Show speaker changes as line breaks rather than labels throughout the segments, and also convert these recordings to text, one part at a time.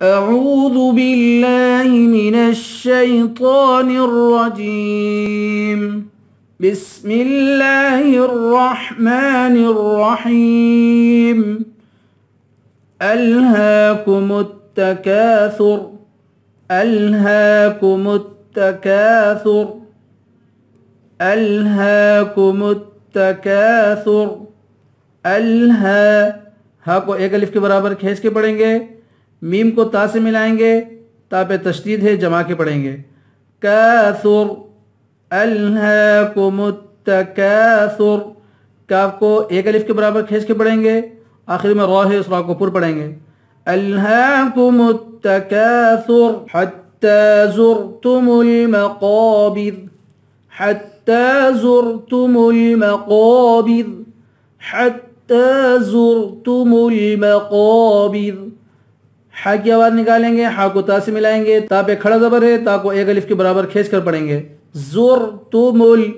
अऊज़ु बिल्लाहि मिनश्शैतानिर्रजीम। बिस्मिल्लाहिर्रहमानिर्रहीम। अल्हाकुमुत्तकासुर। अल्हाकुमुत्तकासुर। अल्हाकुमुत्तकासुर। अल्हा, हा को एक अलिफ के बराबर खींच के पढ़ेंगे। मीम को ता से मिलाएंगे, ता पे तशदीद है, जमा के पढ़ेंगे। कासुर। अल्हाकुमुत्तकासुर। काफ को एक अलिफ के बराबर खींच के पढ़ेंगे। आखिर में रॉ है, उस रॉ को पुर पढ़ेंगे। अल्हाकुमुत्तकासुर हत्ता ज़ुरतुमुल मक़ाबिर। हत्ता ज़ुरतुमुल मक़ाबिर। हत्ता ज़ुरतुमुल मक़ाबिर। हा की आवाज़ निकालेंगे, हा को ता से मिलाएंगे, ता पे खड़ा ज़बर है, ता को एक अलिफ के बराबर खींच कर पढ़ेंगे। ज़ुरतुमुल।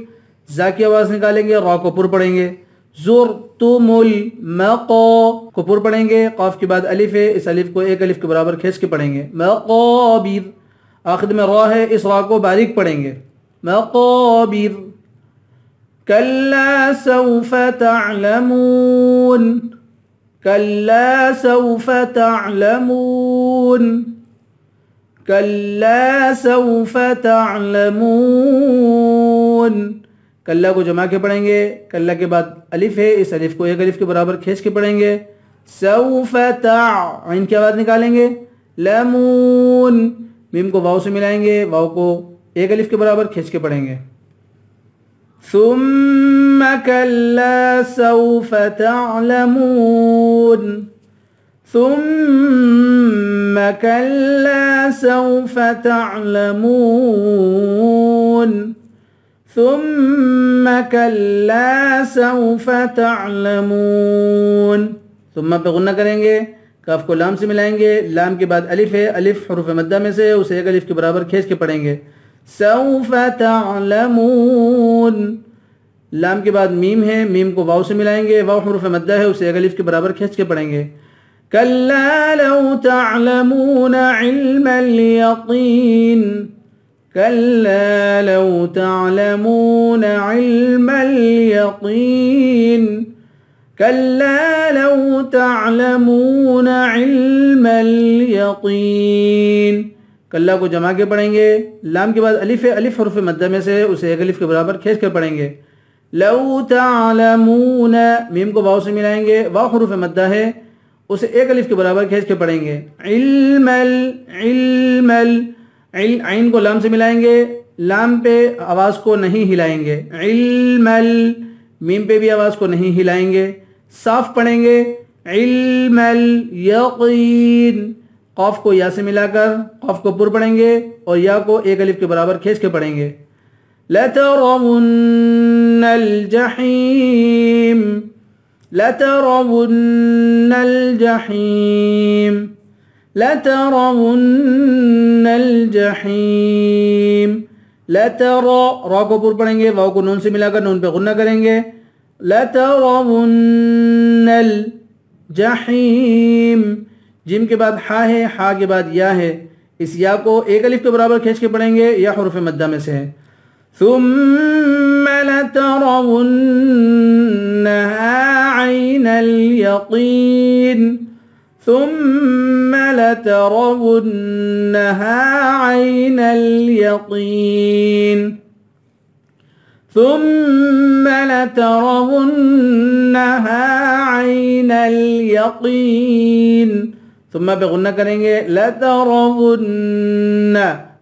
जा की आवाज़ निकालेंगे, रा को पुर पढ़ेंगे। ज़ुरतुमुल मक़ा को पुर पढ़ेंगे। क़ाफ के बाद अलिफ है, इस अलिफ को एक अलिफ के बराबर खींच के पढ़ेंगे। मक़ाबिर। आखिर में रा है, इस रा को बारीक पढ़ेंगे। मक़ाबिर। कल्ला सौफ़ तअलमून। कल्ला सौफ़ तअलमून। कल्ला सौफ़ तअलमून। कल्ला को जमा के पढ़ेंगे। कल्ला के बाद अलिफ है, इस अलिफ को एक अलिफ के बराबर खींच के पढ़ेंगे। सौफ़ ता, इन की आवाज़ निकालेंगे। लमून। मीम को वाव से मिलाएंगे, वाव को एक अलिफ के बराबर खींच के पढ़ेंगे। सुम्म कल्ला सौफ़ तअलमून। सुम्म कल्ला सौफ़ तअलमून। सुम्म कल्ला सौफ़ तअलमून। सुम्मा पे गुन्ना करेंगे, काफ को लाम से मिलाएंगे। लाम के बाद अलिफ है, अलिफ हुरूफ मद्दा में से, उसे एक अलिफ के बराबर खींच के पढ़ेंगे। सौफ़ तअलमून। लाम के बाद मीम है, मीम को वाव से मिलाएंगे, वाव हुरूफ मद्दा है, उसे एक अलिफ के बराबर खींच के पढ़ेंगे। कल्ला लौ तअलमून इल्मल यक़ीन। कल्ला लौ तअलमून इल्मल यक़ीन। कल्ला लौ तअलमून इल्मल यक़ीन। कल्ला को जमा के पढ़ेंगे। लाम के बाद अलिफ है, अलिफ हुरूफ मद्दा में से, उसे एक अलिफ के बराबर खींच कर पढ़ेंगे। लौ तअलमून। मीम को वाव से मिलाएंगे, वाव हुरूफ मद्दा है, उसे एक अलिफ के बराबर खींच के पढ़ेंगे। इल्मल। इल्मल। आइन को लाम से मिलाएंगे, लाम पे आवाज़ को नहीं हिलाएंगे। इल्मल। मीम पे भी आवाज़ को नहीं हिलाएंगे, साफ पढ़ेंगे। इल्मल यक़ीन। क़ाफ को या से मिलाकर क़ाफ को पुर पढ़ेंगे और या को एक अलिफ के बराबर खींच के पढ़ेंगे। लतरवुन्नल जहीम। लतरवुन्नल जहीम। लतरवुन्नल जहीम। लतरा, रा को पुर पढ़ेंगे, वाव को नून से मिलाकर नून पे गुन्ना करेंगे। लतरवुन्नल जहीम। जिम के बाद हा है, हा के बाद या है, इस या को एक अलिफ के बराबर खींच के पढ़ेंगे, या हुरूफ मद्दा में से है। सुम्म लतरवुन्नहा ऐनल यक़ीन। सुम्म लतरवुन्नहा ऐनल यक़ीन। सुम्म लतरवुन्नहा ऐनल यक़ीन। सुम्मा पे गुन्ना करेंगे। लतरवुन्ना,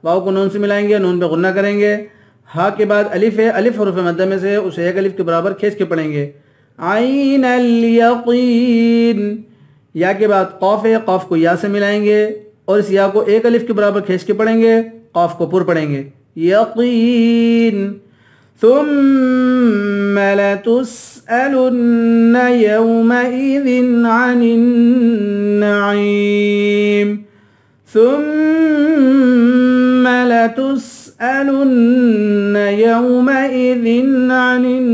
वाव को नून से मिलाएंगे, नून पे गुन्ना करेंगे। हा के बाद अलिफ है, अलिफ हुरूफ मद्दा में से, उसे एक अलिफ के बराबर खींच के पढ़ेंगे। ऐनल यक़ीन। या के बाद क़ाफ है, क़ाफ को या से मिलाएंगे और इस या को एक अलिफ के बराबर खींच के पढ़ेंगे, क़ाफ को पुर पढ़ेंगे। यक़ीन। सुम्म लतुस्अलुन्न यौमइज़िन अनिन नईम। सुम्म लतुस्अलुन्न यौमइज़िन अनिन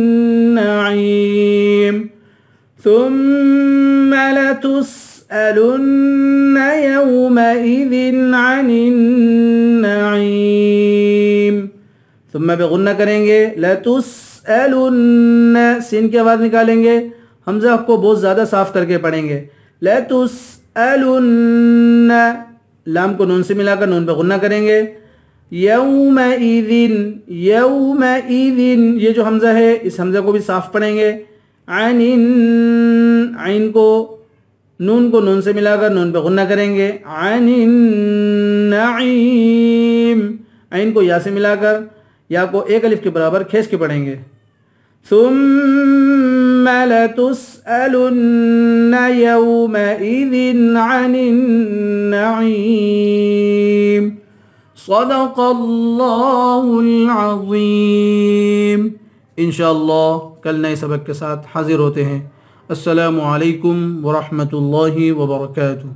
नईम। सुम्म लतुस्अलुन्न यौमइज़िन अनिन नईम। सुम्मा पे गुन्ना करेंगे, लतुस्अलुन्न, सिन की आवाज़ निकालेंगे, हमज़ा को बहुत ज़्यादा साफ करके पढ़ेंगे, लतुस्अलुन्न, लाम को नून से मिलाकर नून पे गुन्ना करेंगे, यौमइज़िन, यौमइज़िन, ये जो हमज़ा है इस हमज़ा को भी साफ पढ़ेंगे, अनिन, आइन को नून से मिलाकर नून पे गुन्ना करेंगे, अनिन नईम, आइन को या से मिलाकर या को एक अलिफ के बराबर खींच के पढ़ेंगे, सुम्मा लतुस्अलुन्न यौमइज़िन अनिन नईम। सदक़ल्लाहुल अज़ीम। इंशाअल्लाह कल नए सबक के साथ हाज़िर होते हैं। अस्सलामु अलैकुम व रहमतुल्लाहि व बरकातुहू।